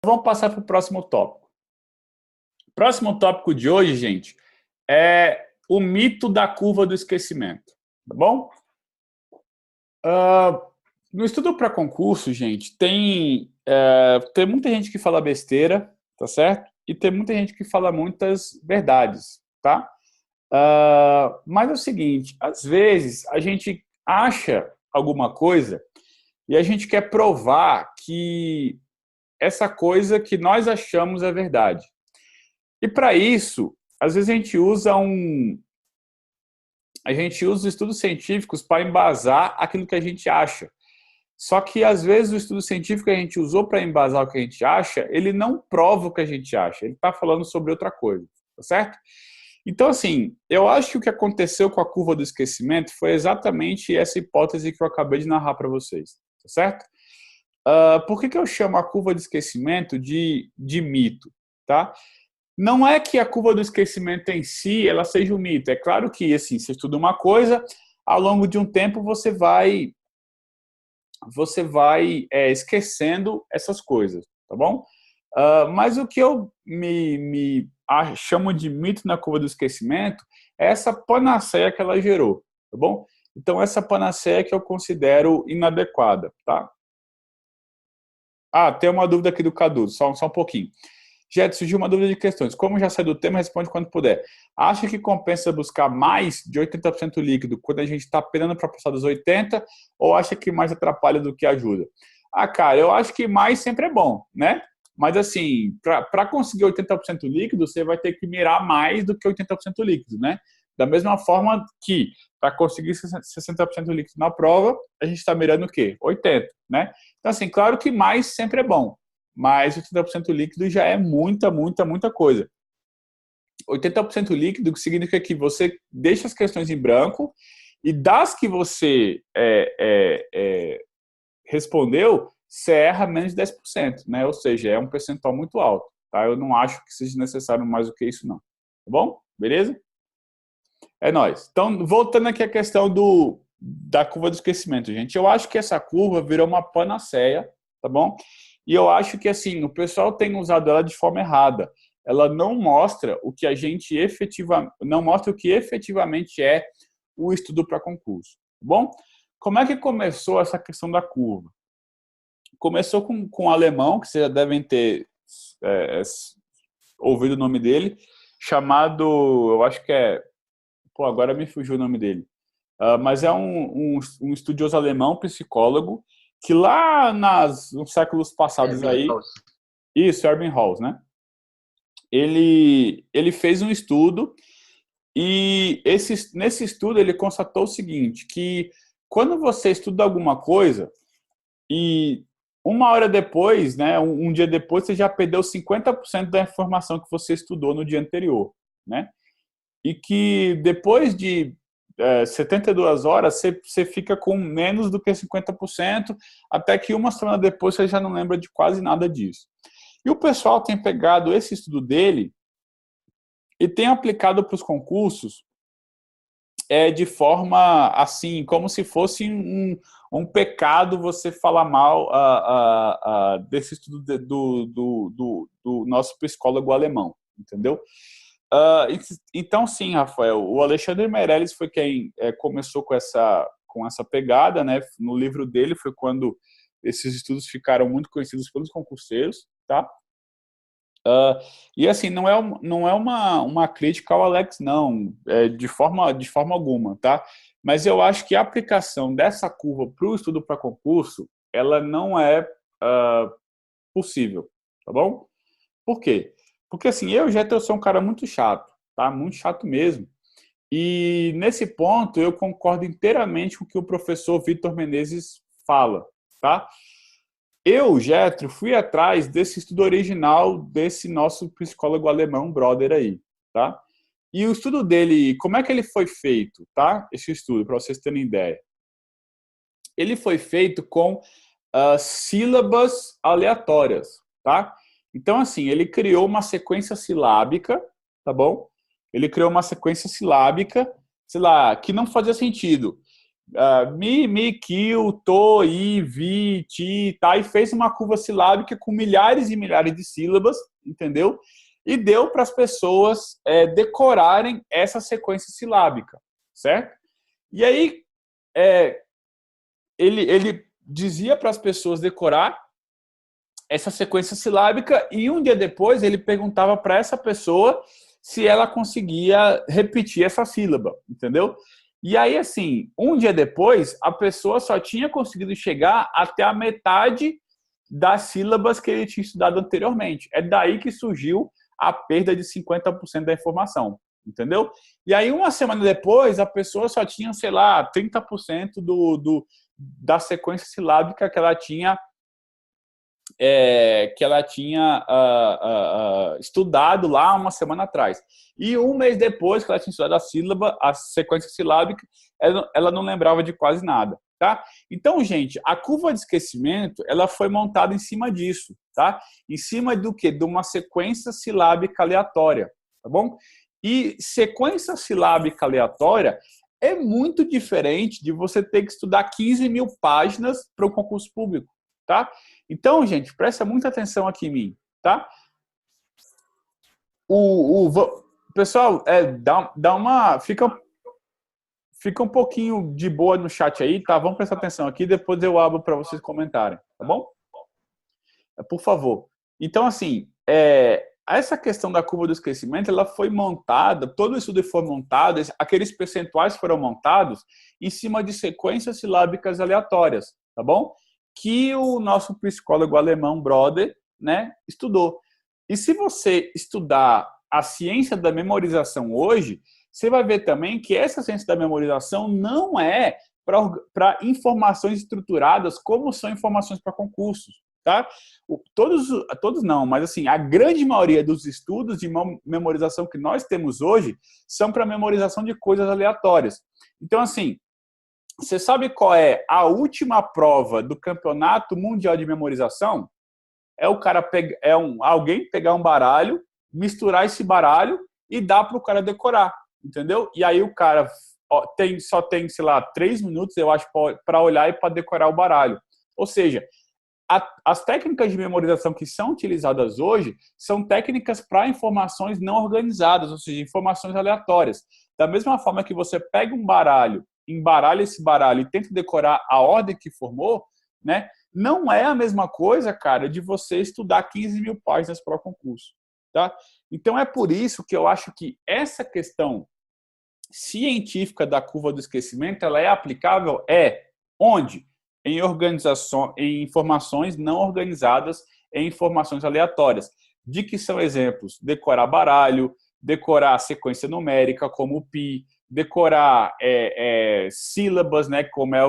Vamos passar para o próximo tópico. O próximo tópico de hoje, gente, é o mito da curva do esquecimento. Tá bom? No estudo para concurso, gente, tem muita gente que fala besteira, tá certo? E tem muita gente que fala muitas verdades, tá? Mas é o seguinte, às vezes a gente acha alguma coisa e a gente quer provar que essa coisa que nós achamos é verdade. E para isso, às vezes a gente usa estudos científicos para embasar aquilo que a gente acha. Só que às vezes o estudo científico que a gente usou para embasar o que a gente acha, ele não prova o que a gente acha, ele está falando sobre outra coisa, tá certo? Então, assim, eu acho que o que aconteceu com a curva do esquecimento foi exatamente essa hipótese que eu acabei de narrar para vocês, tá certo? Por que eu chamo a curva do esquecimento de mito, tá? Não é que a curva do esquecimento em si ela seja um mito. É claro que assim, você estuda uma coisa, ao longo de um tempo você vai esquecendo essas coisas, tá bom? Mas o que eu chamo de mito na curva do esquecimento é essa panaceia que ela gerou, tá bom? Então essa panaceia que eu considero inadequada, tá? Tem uma dúvida aqui do Cadu, só um pouquinho. Jet, surgiu uma dúvida de questões. Como já sai do tema, responde quando puder. Acha que compensa buscar mais de 80% líquido quando a gente está penando para passar dos 80% ou acha que mais atrapalha do que ajuda? Cara, eu acho que mais sempre é bom, né? Mas assim, para conseguir 80% líquido, você vai ter que mirar mais do que 80% líquido, né? Da mesma forma que para conseguir 60% líquido na prova, a gente está mirando o quê? 80%, né? Então, assim, claro que mais sempre é bom, mas 80% líquido já é muita coisa. 80% líquido significa que você deixa as questões em branco e das que você respondeu, você erra menos de 10%, né? Ou seja, é um percentual muito alto. Tá? Eu não acho que seja necessário mais do que isso, não. Tá bom? Beleza? É nóis. Então, voltando aqui à questão da curva do esquecimento, gente. Eu acho que essa curva virou uma panaceia, tá bom? E eu acho que, assim, o pessoal tem usado ela de forma errada. Ela não mostra o que a gente não mostra o que efetivamente é o estudo para concurso, tá bom? Como é que começou essa questão da curva? Começou com um alemão, que vocês já devem ter é, ouvido o nome dele, chamado, eu acho que agora me fugiu o nome dele. Mas é um estudioso alemão, psicólogo, que lá nos séculos passados aí... Isso, Ebbinghaus, né? Ele fez um estudo e nesse estudo ele constatou o seguinte, que quando você estuda alguma coisa e uma hora depois, né, um dia depois, você já perdeu 50% da informação que você estudou no dia anterior, né? E que depois de 72 horas, você fica com menos do que 50%, até que uma semana depois você já não lembra de quase nada disso. E o pessoal tem pegado esse estudo dele e tem aplicado para os concursos de forma assim, como se fosse um pecado você falar mal desse estudo do nosso psicólogo alemão, entendeu? Então, sim, Rafael, o Alexandre Meirelles foi quem começou com essa pegada, né? No livro dele foi quando esses estudos ficaram muito conhecidos pelos concurseiros, tá? E assim, não é uma crítica ao Alex, não, de forma alguma, tá? Mas eu acho que a aplicação dessa curva para o estudo para concurso, ela não é possível, tá bom? Por quê? Porque assim, eu sou um cara muito chato, tá? Muito chato mesmo. E nesse ponto eu concordo inteiramente com o que o professor Vitor Menezes fala, tá? Eu, Getro, fui atrás desse estudo original desse nosso psicólogo alemão brother aí, tá? E o estudo dele, como é que ele foi feito, tá? Esse estudo, para vocês terem ideia. Ele foi feito com sílabas aleatórias, tá? Então, assim, ele criou uma sequência silábica, tá bom? Ele criou uma sequência silábica, sei lá, que não fazia sentido. mi, mi, kill, to, i, vi, ti, tá? E fez uma curva silábica com milhares e milhares de sílabas, entendeu? E deu para as pessoas decorarem essa sequência silábica, certo? E aí, ele dizia para as pessoas decorar essa sequência silábica e um dia depois ele perguntava para essa pessoa se ela conseguia repetir essa sílaba, entendeu? E aí, assim, um dia depois, a pessoa só tinha conseguido chegar até a metade das sílabas que ele tinha estudado anteriormente. É daí que surgiu a perda de 50% da informação, entendeu? E aí, uma semana depois, a pessoa só tinha, sei lá, 30% da sequência silábica que ela tinha estudado lá uma semana atrás. E um mês depois que ela tinha estudado a sílaba, a sequência silábica, ela não lembrava de quase nada, tá? Então, gente, a curva de esquecimento, ela foi montada em cima disso, tá? Em cima do quê? De uma sequência silábica aleatória, tá bom? E sequência silábica aleatória é muito diferente de você ter que estudar 15 mil páginas para um concurso público, tá? Então, gente, presta muita atenção aqui em mim, tá? Pessoal, fica um pouquinho de boa no chat aí, tá? Vamos prestar atenção aqui, depois eu abro para vocês comentarem, tá bom? Por favor. Então, assim, essa questão da curva do esquecimento, ela foi montada, todo o estudo foi montado, aqueles percentuais foram montados em cima de sequências silábicas aleatórias, tá bom? Que o nosso psicólogo alemão Broder, né, estudou. E se você estudar a ciência da memorização hoje, você vai ver também que essa ciência da memorização não é para informações estruturadas como são informações para concursos, tá? Todos não, mas assim, a grande maioria dos estudos de memorização que nós temos hoje são para memorização de coisas aleatórias. Então, assim, você sabe qual é a última prova do Campeonato Mundial de Memorização? É alguém pegar um baralho, misturar esse baralho e dar para o cara decorar, entendeu? E aí o cara só tem, sei lá, 3 minutos, eu acho, para olhar e para decorar o baralho. Ou seja, as técnicas de memorização que são utilizadas hoje são técnicas para informações não organizadas, ou seja, informações aleatórias. Da mesma forma que você pega um baralho, embaralha esse baralho e tenta decorar a ordem que formou, né? Não é a mesma coisa, cara, de você estudar 15 mil páginas para o concurso, tá? Então é por isso que eu acho que essa questão científica da curva do esquecimento, ela é aplicável onde? Em informações não organizadas, em informações aleatórias. De que são exemplos? Decorar baralho, decorar sequência numérica, como o pi, decorar sílabas, né, como é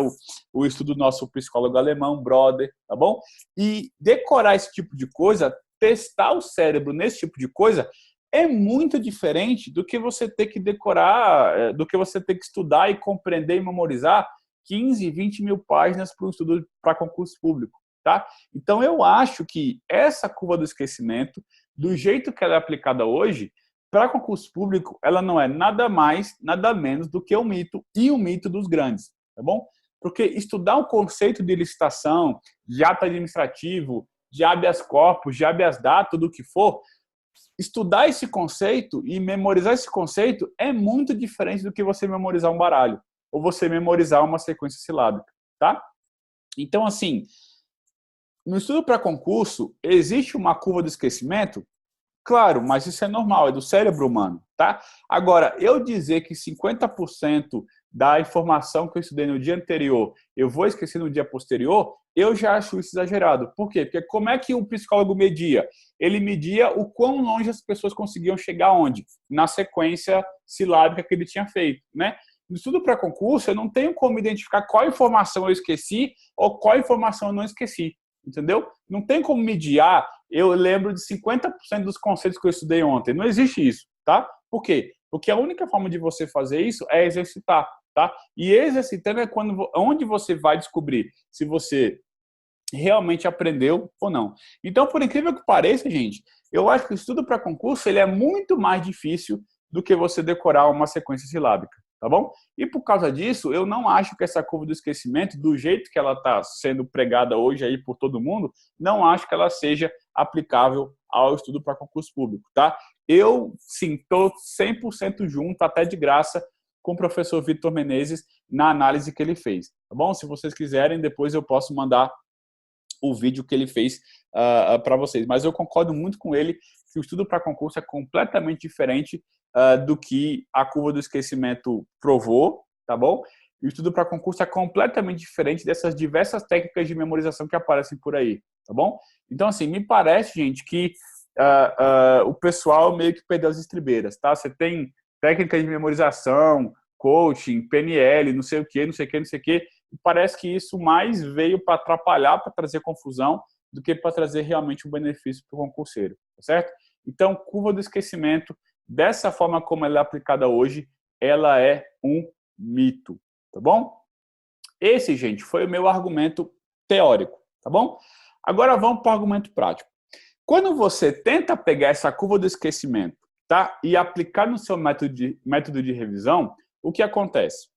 o estudo do nosso psicólogo alemão, Broder, tá bom? E decorar esse tipo de coisa, testar o cérebro nesse tipo de coisa, é muito diferente do que você ter que decorar, do que você ter que estudar e compreender e memorizar 15, 20 mil páginas para um estudo para concurso público, tá? Então, eu acho que essa curva do esquecimento, do jeito que ela é aplicada hoje, para concurso público, ela não é nada mais, nada menos do que um mito e um mito dos grandes, tá bom? Porque estudar o conceito de licitação, de ato administrativo, de habeas corpus, de habeas data, do que for, estudar esse conceito e memorizar esse conceito é muito diferente do que você memorizar um baralho ou você memorizar uma sequência silábica, tá? Então, assim, no estudo para concurso, existe uma curva do esquecimento? Claro, mas isso é normal, é do cérebro humano, tá? Agora, eu dizer que 50% da informação que eu estudei no dia anterior eu vou esquecer no dia posterior, eu já acho isso exagerado. Por quê? Porque como é que o psicólogo media? Ele media o quão longe as pessoas conseguiam chegar onde? Na sequência silábica que ele tinha feito, né? No estudo para concurso, eu não tenho como identificar qual informação eu esqueci ou qual informação eu não esqueci, entendeu? Não tem como mediar, eu lembro de 50% dos conceitos que eu estudei ontem. Não existe isso, tá? Por quê? Porque a única forma de você fazer isso é exercitar, tá? E exercitando é onde você vai descobrir se você realmente aprendeu ou não. Então, por incrível que pareça, gente, eu acho que o estudo para concurso ele é muito mais difícil do que você decorar uma sequência silábica, tá bom? E por causa disso, eu não acho que essa curva do esquecimento, do jeito que ela está sendo pregada hoje aí por todo mundo, não acho que ela seja aplicável ao estudo para concurso público, tá? Eu, sim, estou 100% junto, até de graça, com o professor Vitor Menezes na análise que ele fez, tá bom? Se vocês quiserem, depois eu posso mandar o vídeo que ele fez para vocês. Mas eu concordo muito com ele que o estudo para concurso é completamente diferente do que a curva do esquecimento provou, tá bom? E o estudo para concurso é completamente diferente dessas diversas técnicas de memorização que aparecem por aí, tá bom? Então, assim, me parece, gente, que o pessoal meio que perdeu as estribeiras, tá? Você tem técnicas de memorização, coaching, PNL, não sei o quê, não sei o quê, não sei o quê. E parece que isso mais veio para atrapalhar, para trazer confusão, do que para trazer realmente um benefício para o concurseiro, tá certo? Então, curva do esquecimento, dessa forma como ela é aplicada hoje, ela é um mito, tá bom? Esse, gente, foi o meu argumento teórico, tá bom? Agora vamos para o argumento prático. Quando você tenta pegar essa curva do esquecimento, tá, e aplicar no seu método de revisão, o que acontece?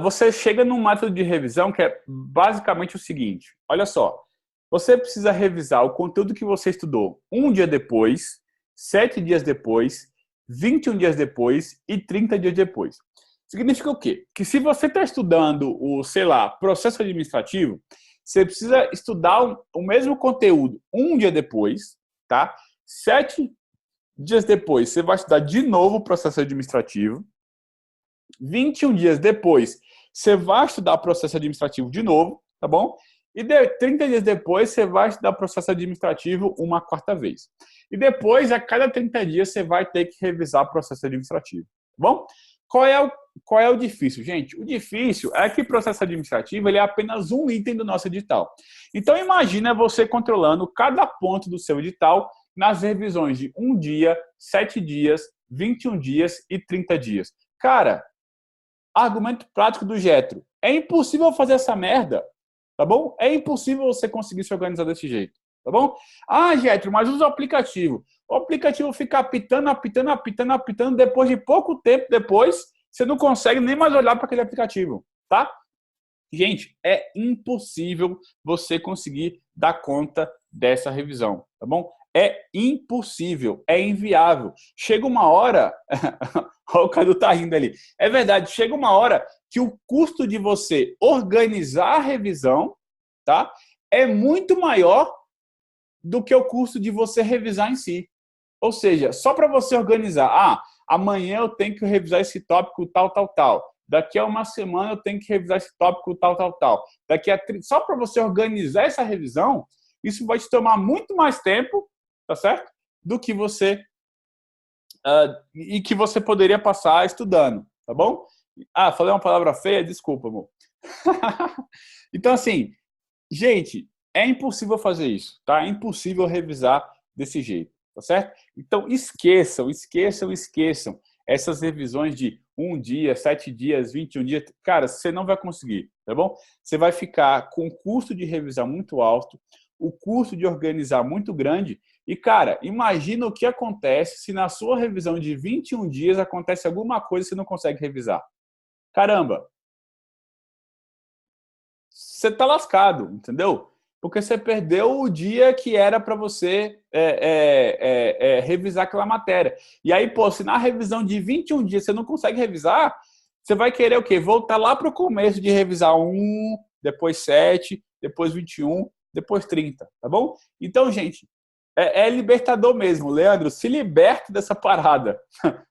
Você chega num método de revisão que é basicamente o seguinte, olha só, você precisa revisar o conteúdo que você estudou um dia depois, 7 dias depois, 21 dias depois e 30 dias depois. Significa o quê? Que se você está estudando o, sei lá, processo administrativo, você precisa estudar o mesmo conteúdo um dia depois, tá? 7 dias depois, você vai estudar de novo o processo administrativo. 21 dias depois, você vai estudar processo administrativo de novo, tá bom? E 30 dias depois, você vai estudar processo administrativo uma quarta vez. E depois, a cada 30 dias, você vai ter que revisar processo administrativo, tá bom? Qual é o difícil, gente? O difícil é que o processo administrativo ele é apenas um item do nosso edital. Então, imagina você controlando cada ponto do seu edital nas revisões de 1 dia, 7 dias, 21 dias e 30 dias. Cara, argumento prático do Getro. É impossível fazer essa merda, tá bom? É impossível você conseguir se organizar desse jeito, tá bom? Ah, Getro, mas usa o aplicativo. O aplicativo fica apitando, apitando, apitando, apitando. Depois de pouco tempo depois, você não consegue nem mais olhar para aquele aplicativo, tá? Gente, é impossível você conseguir dar conta dessa revisão, tá bom? É impossível, é inviável. Chega uma hora, o Cadu tá rindo ali. É verdade, chega uma hora que o custo de você organizar a revisão, tá? É muito maior do que o custo de você revisar em si. Ou seja, só para você organizar, amanhã eu tenho que revisar esse tópico tal, tal, tal. Daqui a uma semana eu tenho que revisar esse tópico tal, tal, tal. Só para você organizar essa revisão, isso vai te tomar muito mais tempo, tá certo? Do que você e que você poderia passar estudando, tá bom? Falei uma palavra feia, desculpa, amor. Então, assim, gente, é impossível fazer isso, tá? É impossível revisar desse jeito, tá certo? Então, esqueçam essas revisões de 1 dia, 7 dias, 21 dias. Cara, você não vai conseguir, tá bom? Você vai ficar com o custo de revisar muito alto, o custo de organizar muito grande. E, cara, imagina o que acontece se na sua revisão de 21 dias acontece alguma coisa e você não consegue revisar. Caramba! Você tá lascado, entendeu? Porque você perdeu o dia que era para você revisar aquela matéria. E aí, pô, se na revisão de 21 dias você não consegue revisar, você vai querer o quê? Voltar lá para o começo de revisar 1, depois 7, depois 21, depois 30, tá bom? Então, gente, é libertador mesmo. Leandro, se liberta dessa parada,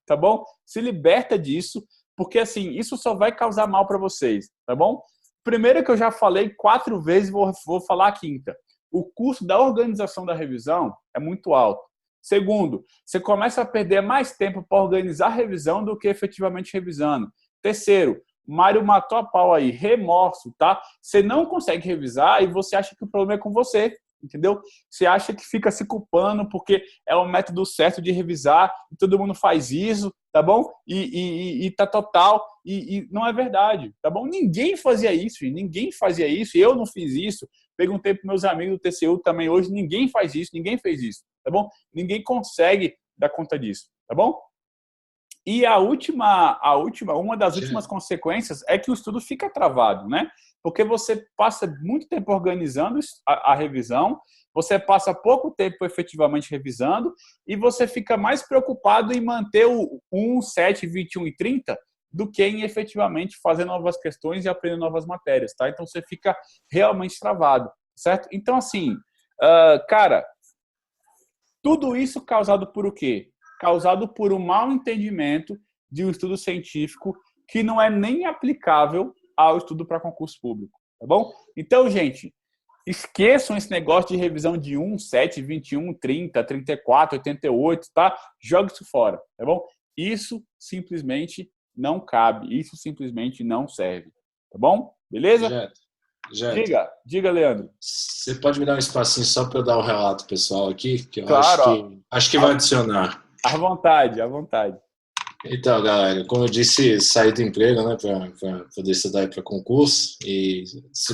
tá bom? Se liberta disso, porque assim, isso só vai causar mal para vocês, tá bom? Primeiro que eu já falei 4 vezes, vou falar a quinta. O custo da organização da revisão é muito alto. Segundo, você começa a perder mais tempo para organizar a revisão do que efetivamente revisando. Terceiro, Mário matou a pau aí, remorso, tá? Você não consegue revisar e você acha que o problema é com você, entendeu? Você acha que fica se culpando porque é o método certo de revisar e todo mundo faz isso, tá bom? E tá total, e não é verdade, tá bom? Ninguém fazia isso, ninguém fazia isso, eu não fiz isso. Perguntei para meus amigos do TCU também hoje, ninguém faz isso, ninguém fez isso, tá bom? Ninguém consegue dar conta disso, tá bom? E uma das últimas consequências é que o estudo fica travado, né? Porque você passa muito tempo organizando a revisão, você passa pouco tempo efetivamente revisando e você fica mais preocupado em manter o 1, 7, 21 e 30 do que em efetivamente fazer novas questões e aprender novas matérias, tá? Então você fica realmente travado, certo? Então, assim, cara, tudo isso causado por o quê? Causado por um mau entendimento de um estudo científico que não é nem aplicável ao estudo para concurso público, tá bom? Então, gente, esqueçam esse negócio de revisão de 1, 7, 21, 30, 34, 88, tá? Joga isso fora, tá bom? Isso simplesmente não cabe, isso simplesmente não serve, tá bom? Beleza? Jeto, Diga, Leandro. você pode me dar um espacinho só para eu dar o relato pessoal aqui, que eu Claro, acho que ó, vai adicionar. à vontade, à vontade. Então, galera, como eu disse, saí do emprego, né, para poder estudar para concurso, e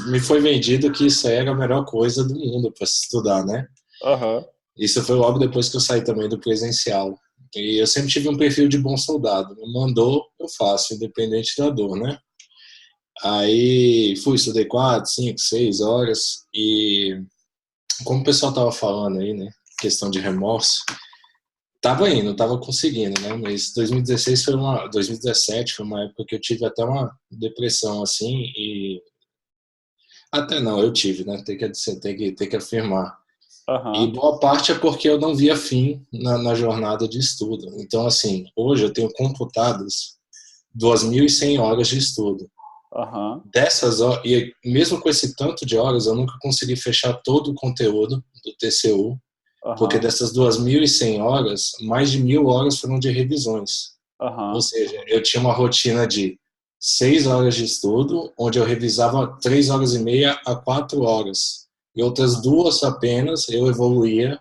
me foi vendido que isso aí era a melhor coisa do mundo para se estudar, né? Aham. Isso foi logo depois que eu saí também do presencial. E eu sempre tive um perfil de bom soldado. Me mandou, eu faço, independente da dor, né? Aí fui, estudei 4, 5, 6 horas, e como o pessoal tava falando aí, né, questão de remorso, tava indo, tava conseguindo, né, mas 2017 foi uma época que eu tive até uma depressão, assim, e até não, eu tive, né, tem que afirmar. E Aham. boa parte é porque eu não via fim na jornada de estudo. Então, assim, hoje eu tenho computadas 2.100 horas de estudo. Aham. Dessas horas, e mesmo com esse tanto de horas, eu nunca consegui fechar todo o conteúdo do TCU, porque Aham. dessas 2.100 horas, mais de 1.000 horas foram de revisões. Ou Aham. seja, eu tinha uma rotina de 6 horas de estudo, onde eu revisava 3 horas e meia a 4 horas. E outras duas apenas eu evoluía,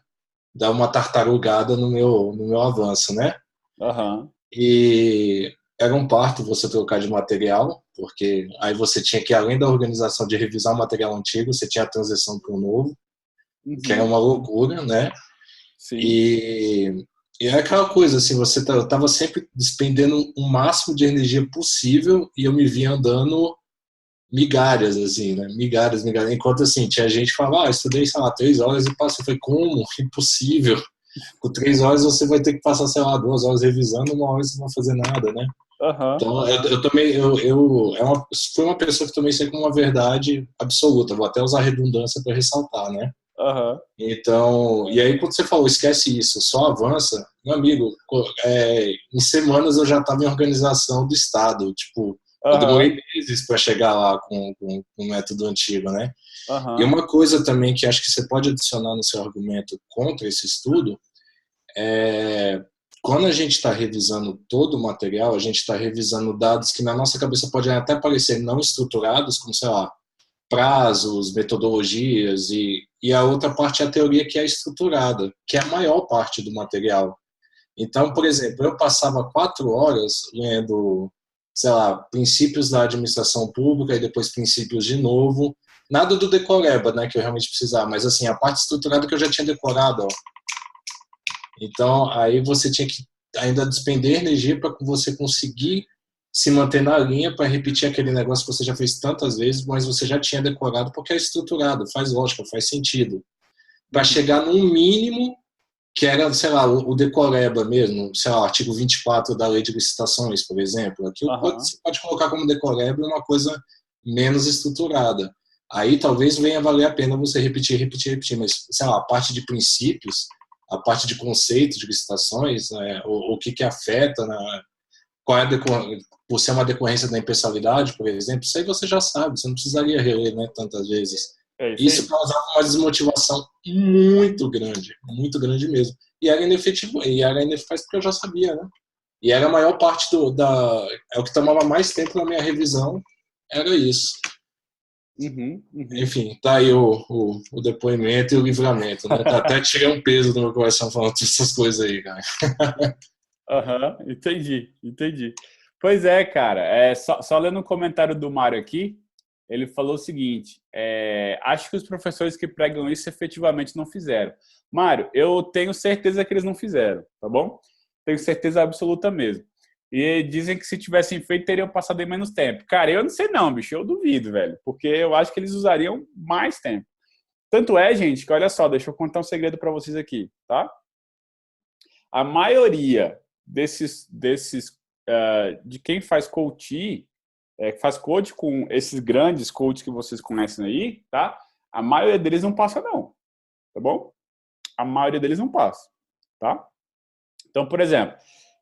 dar uma tartarugada no meu avanço, né? Aham. E era um parto você trocar de material, porque aí você tinha que, além da organização de revisar o material antigo, você tinha a transição para o novo, que era Uhum. uma loucura, né? Sim. E, e é aquela coisa, assim, eu estava sempre despendendo o máximo de energia possível e eu me via andando migalhas, assim, né? Migalhas, migalhas. Enquanto, assim, tinha gente que falava, estudei, sei lá, 3 horas e passei. Eu falei, como? Impossível. Com 3 horas você vai ter que passar, sei lá, 2 horas revisando, 1 hora você não vai fazer nada, né? Aham. Então, Aham. eu também, foi uma pessoa que também sei como uma verdade absoluta. Vou até usar redundância para ressaltar, né? Aham. Então, e aí quando você falou, esquece isso, só avança, meu amigo, em semanas eu já estava em organização do Estado, tipo, eu Aham. demorei meses para chegar lá com o método antigo, né? E Aham. uma coisa também que acho que você pode adicionar no seu argumento contra esse estudo é quando a gente está revisando todo o material, a gente está revisando dados que na nossa cabeça podem até parecer não estruturados, como, sei lá, prazos, metodologias, e a outra parte é a teoria que é estruturada, que é a maior parte do material. Então, por exemplo, eu passava 4 horas lendo, sei lá, princípios da administração pública e depois princípios de novo. Nada do decoreba, né, que eu realmente precisava, mas assim, a parte estruturada que eu já tinha decorado, ó. Então, aí você tinha que ainda despender energia para você conseguir se manter na linha para repetir aquele negócio que você já fez tantas vezes, mas você já tinha decorado porque é estruturado, faz lógica, faz sentido. Para Uhum. chegar num mínimo que era, sei lá, o decoreba mesmo, sei lá, o artigo 24 da Lei de Licitações, por exemplo. Aquilo Aham. você pode colocar como decoreba uma coisa menos estruturada. Aí talvez venha valer a pena você repetir, repetir, repetir, mas, sei lá, a parte de princípios, a parte de conceitos de licitações, né, o que afeta, qual é por ser uma decorrência da impessoalidade, por exemplo, isso aí você já sabe, você não precisaria reler, né, tantas vezes. É isso Isso aí. causava uma desmotivação muito grande mesmo. E era inefetivo, e era ineficaz porque eu já sabia, né? E era a maior parte é o que tomava mais tempo na minha revisão, era isso. Uhum. Uhum. Enfim, tá aí o depoimento e o livramento, né? Tá, até tirei um peso do meu coração falando essas coisas aí, cara. Aham. Entendi. Entendi. Pois é, cara. Só lendo um comentário do Mário aqui, ele falou o seguinte: acho que os professores que pregam isso efetivamente não fizeram. Mário, eu tenho certeza que eles não fizeram, tá bom? Tenho certeza absoluta mesmo. E dizem que se tivessem feito, teriam passado em menos tempo. Cara, eu não sei não, bicho, eu duvido, velho, porque eu acho que eles usariam mais tempo. Tanto é, gente, que olha só, deixa eu contar um segredo para vocês aqui, tá? A maioria de quem faz coach, faz coach com esses grandes coaches que vocês conhecem aí, tá? A maioria deles não passa não, tá bom? A maioria deles não passa, tá? Então, por exemplo,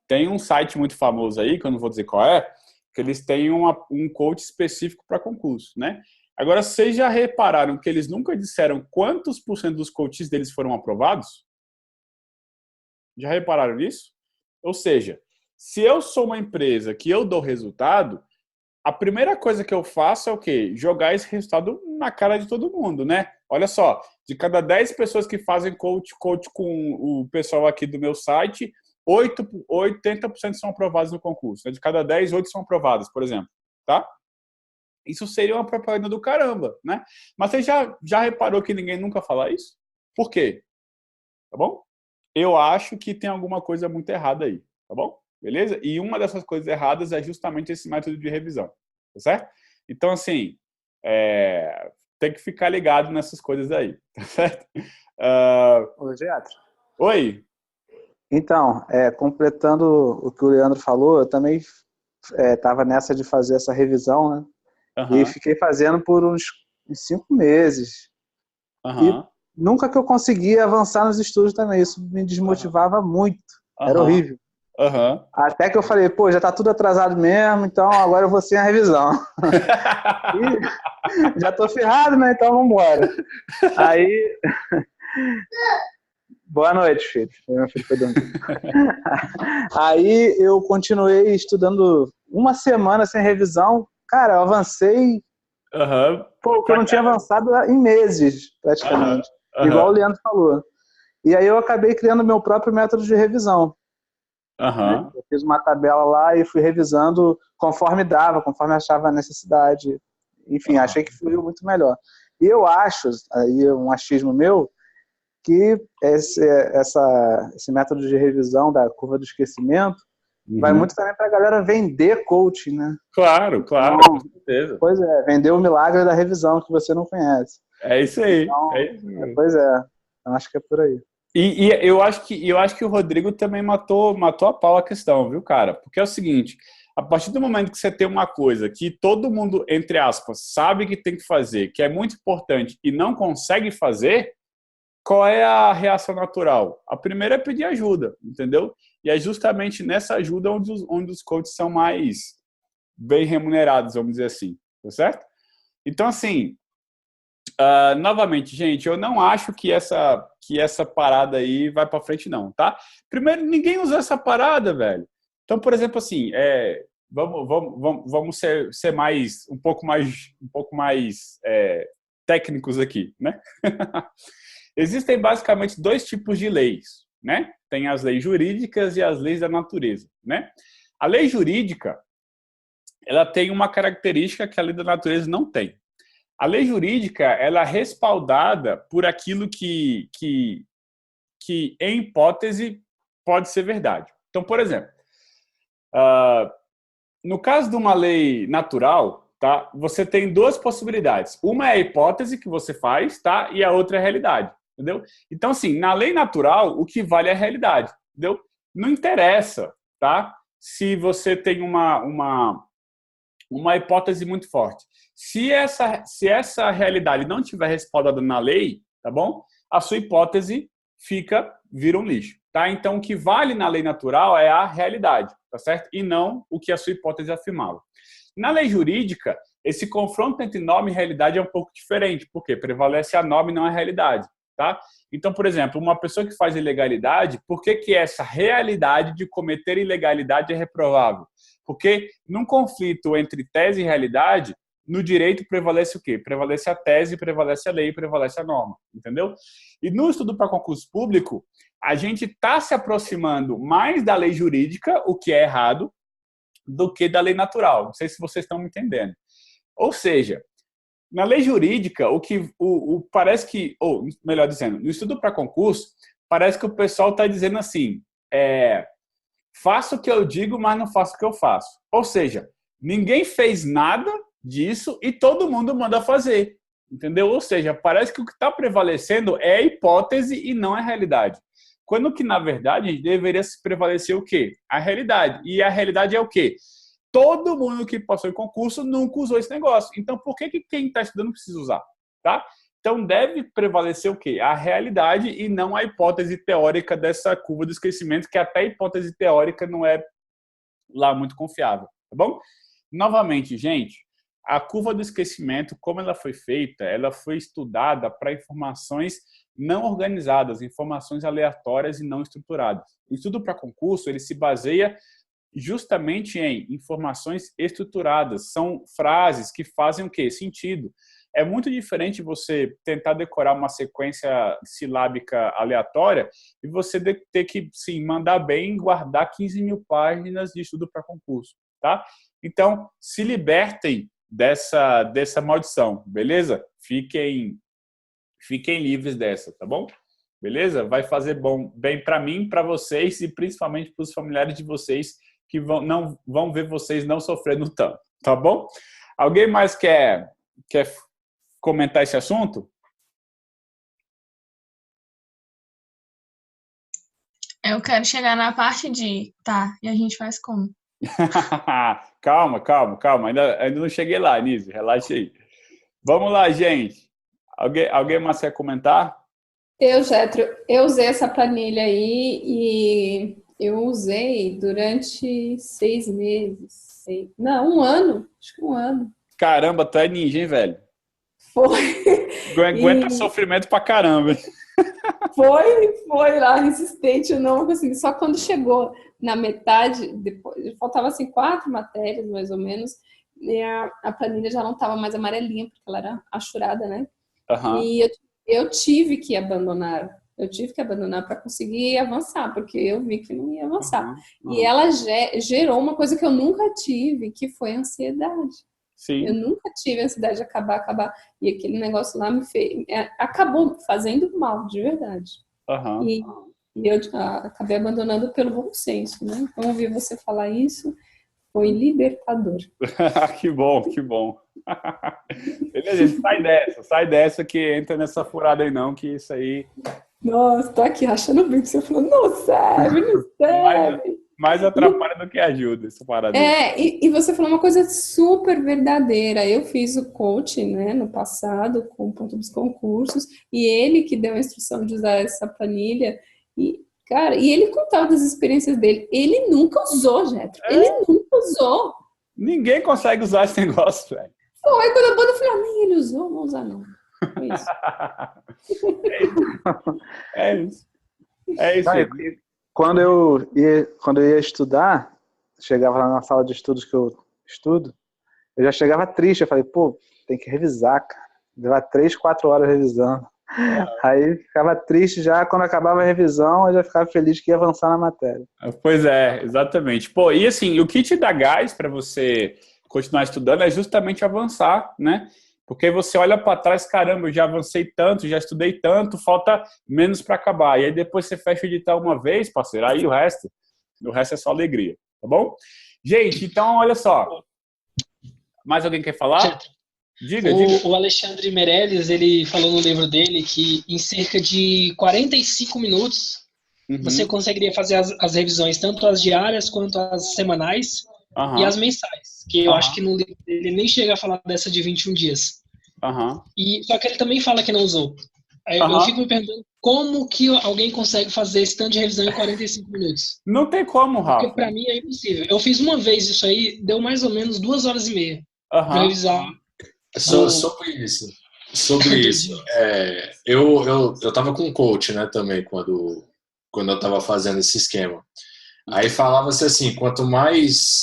tem um site muito famoso aí, que eu não vou dizer qual é, que eles têm um coach específico para concurso, né? Agora, vocês já repararam que eles nunca disseram quantos por cento dos coaches deles foram aprovados? Já repararam nisso? Ou seja, se eu sou uma empresa que eu dou resultado, a primeira coisa que eu faço é o quê? Jogar esse resultado na cara de todo mundo, né? Olha só, de cada 10 pessoas que fazem coach com o pessoal aqui do meu site, 80% são aprovados no concurso. De cada 10, 8 são aprovados, por exemplo. Tá? Isso seria uma propaganda do caramba, né? Mas você já reparou que ninguém nunca fala isso? Por quê? Tá bom? Eu acho que tem alguma coisa muito errada aí, tá bom? Beleza? E uma dessas coisas erradas é justamente esse método de revisão, tá certo? Então, assim, tem que ficar ligado nessas coisas aí, tá certo? Ô, Geatro. Oi? Então, completando o que o Leandro falou, eu também estava nessa de fazer essa revisão, né? Uhum. E fiquei fazendo por uns 5 meses. Uhum. E nunca que eu conseguia avançar nos estudos também. Isso me desmotivava muito. Era horrível. Uhum. Até que eu falei, pô, já tá tudo atrasado mesmo, então agora eu vou sem a revisão. E já tô ferrado, né? Então vamos embora. Aí... Boa noite, filho. Meu filho foi dormir. Aí eu continuei estudando uma semana sem revisão. Cara, eu avancei. Pô, que eu não tinha avançado em meses, praticamente. Igual o Leandro falou. E aí eu acabei criando meu próprio método de revisão. Né? Eu fiz uma tabela lá e fui revisando conforme dava, conforme achava a necessidade. Enfim, achei que fluiu muito melhor. E eu acho, aí um achismo meu, que esse método de revisão da curva do esquecimento vai muito também para a galera vender coaching, né? Claro, então, com certeza. Pois é, vender o milagre da revisão que você não conhece. É isso aí. Então, pois é, eu acho que é por aí. E eu acho que o Rodrigo também matou a pau a questão, viu, cara? Porque é o seguinte, a partir do momento que você tem uma coisa que todo mundo, entre aspas, sabe que tem que fazer, que é muito importante e não consegue fazer, qual é a reação natural? A primeira é pedir ajuda, entendeu? E é justamente nessa ajuda onde os coaches são mais bem remunerados, vamos dizer assim, tá certo? Então, assim, novamente, gente, eu não acho que essa parada aí vai para frente, não, tá? Primeiro, ninguém usa essa parada, velho. Então, por exemplo, assim, vamos ser um pouco mais técnicos aqui, né? Existem basicamente 2 tipos de leis, né? Tem as leis jurídicas e as leis da natureza, né? A lei jurídica, ela tem uma característica que a lei da natureza não tem. A lei jurídica, ela é respaldada por aquilo que em hipótese, pode ser verdade. Então, por exemplo, no caso de uma lei natural, tá? Você tem 2 possibilidades. Uma é a hipótese que você faz, tá? E a outra é a realidade. Entendeu? Então, assim, na lei natural, o que vale é a realidade, entendeu? Não interessa, tá? Se você tem uma hipótese muito forte. Se essa realidade não tiver respaldada na lei, tá bom? A sua hipótese vira um lixo, tá? Então, o que vale na lei natural é a realidade, tá certo? E não o que a sua hipótese afirmava. Na lei jurídica, esse confronto entre norma e realidade é um pouco diferente, porque prevalece a norma e não a realidade. Tá? Então, por exemplo, uma pessoa que faz ilegalidade, por que essa realidade de cometer ilegalidade é reprovável? Porque num conflito entre tese e realidade, no direito prevalece o quê? Prevalece a tese, prevalece a lei, prevalece a norma, entendeu? E no estudo para concurso público, a gente está se aproximando mais da lei jurídica, o que é errado, do que da lei natural. Não sei se vocês estão me entendendo. Ou seja, na lei jurídica, parece que, ou melhor dizendo, no estudo para concurso, parece que o pessoal está dizendo assim, faço o que eu digo, mas não faço o que eu faço. Ou seja, ninguém fez nada disso e todo mundo manda fazer. Entendeu? Ou seja, parece que o que está prevalecendo é a hipótese e não a realidade. Quando que, na verdade, deveria se prevalecer o quê? A realidade. E a realidade é o quê? Todo mundo que passou em concurso nunca usou esse negócio. Então, por que quem está estudando precisa usar? Tá? Então, deve prevalecer o quê? A realidade e não a hipótese teórica dessa curva do esquecimento, que até a hipótese teórica não é lá muito confiável. Tá bom? Novamente, gente, a curva do esquecimento, como ela foi feita, ela foi estudada para informações não organizadas, informações aleatórias e não estruturadas. O estudo para concurso, ele se baseia justamente em informações estruturadas. São frases que fazem o quê? Sentido. É muito diferente você tentar decorar uma sequência silábica aleatória e você ter que, sim, mandar bem guardar 15 mil páginas de estudo para concurso, tá? Então, se libertem dessa maldição, beleza? Fiquem livres dessa, tá bom? Beleza? Vai fazer bem para mim, para vocês e principalmente para os familiares de vocês que vão ver vocês não sofrendo tanto, tá bom? Alguém mais quer comentar esse assunto? Eu quero chegar na parte de, tá, e a gente faz como? Calma. Ainda não cheguei lá, Nise. Relaxa aí. Vamos lá, gente. Alguém mais quer comentar? Getro, eu usei essa planilha aí e eu usei durante 6 meses. Não, 1 ano. Acho que 1 ano. Caramba, tu é ninja, hein, velho? Foi. Aguenta sofrimento pra caramba. Foi lá, resistente, eu não consegui. Só quando chegou na metade, depois, faltava assim 4 matérias, mais ou menos, e a planilha já não estava mais amarelinha, porque ela era achurada, né? Uhum. E eu tive que abandonar. Eu tive que abandonar para conseguir avançar, porque eu vi que não ia avançar. Uhum. E ela gerou uma coisa que eu nunca tive, que foi a ansiedade. Sim. Eu nunca tive a ansiedade de acabar. E aquele negócio lá me fez... acabou fazendo mal, de verdade. Uhum. E eu acabei abandonando pelo bom senso, né? Então, ouvir você falar isso foi libertador. Que bom. Beleza, gente, sai dessa que entra nessa furada aí não, que isso aí... Nossa, tô aqui rachando o bico, você falou, não serve. Mais atrapalha do que ajuda essa parada. E você falou uma coisa super verdadeira. Eu fiz o coaching, né, no passado, com o Ponto dos Concursos, e ele que deu a instrução de usar essa planilha, e, cara, e ele contava das experiências dele. Ele nunca usou, Getro. Ele nunca usou. Ninguém consegue usar esse negócio, velho. Foi quando a banda falou, nem ele usou, não vou usar não. Foi isso. É isso. Quando eu ia estudar, chegava lá na sala de estudos que eu estudo, eu já chegava triste. Eu falei, pô, tem que revisar, cara. Levar 3, 4 horas revisando. Aí ficava triste já, quando acabava a revisão, eu já ficava feliz que ia avançar na matéria. Pois é, exatamente. Pô, e assim, o que te dá gás para você continuar estudando é justamente avançar, né? Porque você olha para trás, caramba, eu já avancei tanto, já estudei tanto, falta menos para acabar. E aí depois você fecha o edital uma vez, parceiro, aí o resto é só alegria, tá bom? Gente, então olha só. Mais alguém quer falar? Diga. O Alexandre Meirelles, ele falou no livro dele que em cerca de 45 minutos você conseguiria fazer as revisões, tanto as diárias quanto as semanais e as mensais, que eu acho que no livro dele nem chega a falar dessa de 21 dias. Só que ele também fala que não usou. Aí eu fico me perguntando como que alguém consegue fazer esse tanto de revisão em 45 minutos. Não tem como, Rafa. Porque pra mim é impossível. Eu fiz uma vez isso aí, deu mais ou menos 2 horas e meia pra revisar. Sobre isso. Eu tava com um coach, né, também, quando eu tava fazendo esse esquema. Aí falava-se assim, quanto mais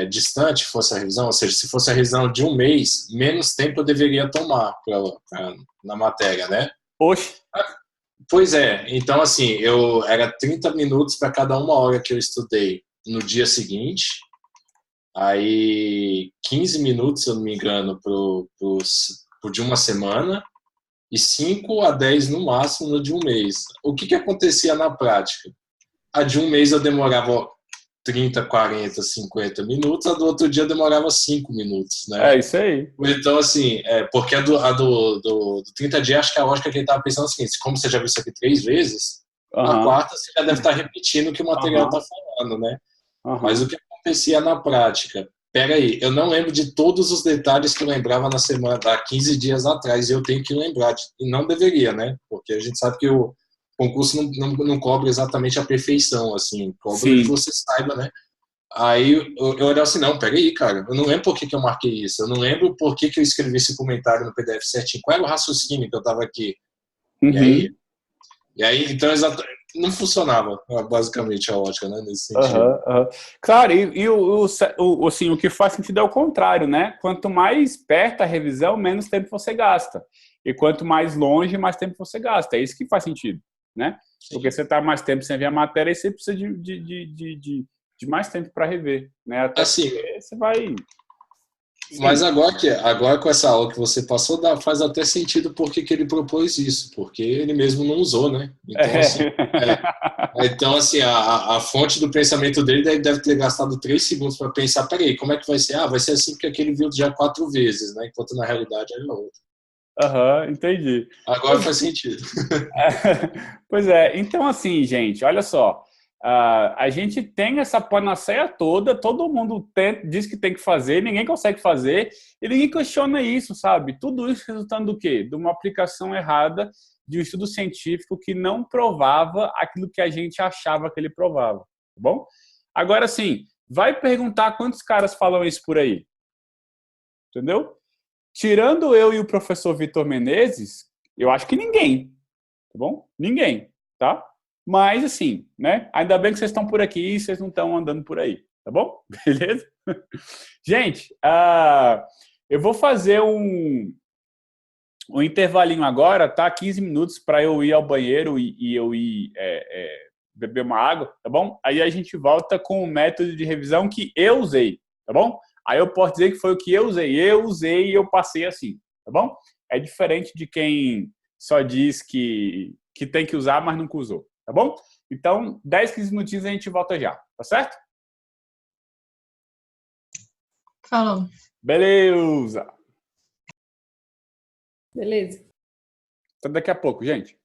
distante fosse a revisão, ou seja, se fosse a revisão de 1 mês, menos tempo eu deveria tomar na matéria, né? Oxe! Pois é, então assim, era 30 minutos para cada 1 hora que eu estudei no dia seguinte, aí 15 minutos, se eu não me engano, pro de uma semana, e 5 a 10 no máximo no de 1 mês. O que acontecia na prática? A de 1 mês eu demorava 30, 40, 50 minutos, a do outro dia demorava 5 minutos, né? É isso aí. Então, assim, porque a do 30 dias, acho que a lógica que ele estava pensando é o seguinte: como você já viu isso aqui 3 vezes, na quarta você já deve estar repetindo o que o material está falando, né? Mas o que acontecia na prática? Peraí, eu não lembro de todos os detalhes que eu lembrava na semana, há 15 dias atrás, e eu tenho que lembrar, e não deveria, né? Porque a gente sabe que o concurso não cobra exatamente a perfeição, assim, cobra que você saiba, né? Aí eu olhava assim, não, peraí, cara, eu não lembro por que eu marquei isso, eu não lembro por que eu escrevi esse comentário no PDF certinho, qual era o raciocínio que eu tava aqui? E aí então, não funcionava, basicamente, a lógica, né, nesse sentido. Claro, assim, o que faz sentido é o contrário, né? Quanto mais perto a revisão, menos tempo você gasta. E quanto mais longe, mais tempo você gasta. É isso que faz sentido, né? Sim. Porque você está mais tempo sem ver a matéria e você precisa de mais tempo para rever, né? Até assim, você vai... Mas agora com essa aula que você passou, faz até sentido porque que ele propôs isso, porque ele mesmo não usou, né? Então, assim, a fonte do pensamento dele deve ter gastado 3 segundos para pensar, peraí, como é que vai ser? Vai ser assim porque aquele viu já 4 vezes, né? Enquanto na realidade era outra. Entendi. Agora faz sentido. Pois é, então assim, gente, olha só. A gente tem essa panaceia toda, todo mundo diz que tem que fazer, ninguém consegue fazer, e ninguém questiona isso, sabe? Tudo isso resultando do quê? De uma aplicação errada de um estudo científico que não provava aquilo que a gente achava que ele provava, tá bom? Agora, sim, vai perguntar quantos caras falam isso por aí. Entendeu? Tirando eu e o professor Vitor Menezes, eu acho que ninguém, tá bom? Ninguém, tá? Mas, assim, né? Ainda bem que vocês estão por aqui e vocês não estão andando por aí, tá bom? Beleza? Gente, eu vou fazer um intervalinho agora, tá? 15 minutos para eu ir ao banheiro e eu ir beber uma água, tá bom? Aí a gente volta com o método de revisão que eu usei, tá bom? Aí eu posso dizer que foi o que eu usei. Eu usei e eu passei assim, tá bom? É diferente de quem só diz que tem que usar, mas nunca usou. Tá bom? Então, 10, 15 minutinhos a gente volta já. Tá certo? Falou. Beleza. Beleza. Até daqui a pouco, gente.